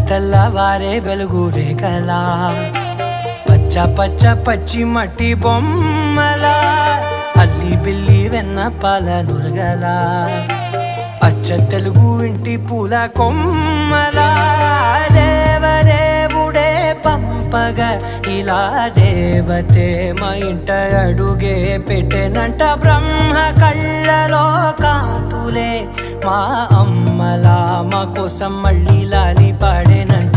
తెల్లవారే వెలుగు రేఖలా పచ్చ పచ్చ పచ్చి మట్టి బొమ్మలా అల్లి బిల్లి వెన్న పాల నురగలా అచ్చ తెలుగు ఇంటి పూల కొమ్మలా దేవదేవుడే పంపగా ఇలా దేవతే మా ఇంట అడుగే పెట్టెనంట బ్రహ్మ కళ్ళలో కాంతులే మా అమ్మలా మా కోసం మళ్ళీ లాలి పాడేనంట.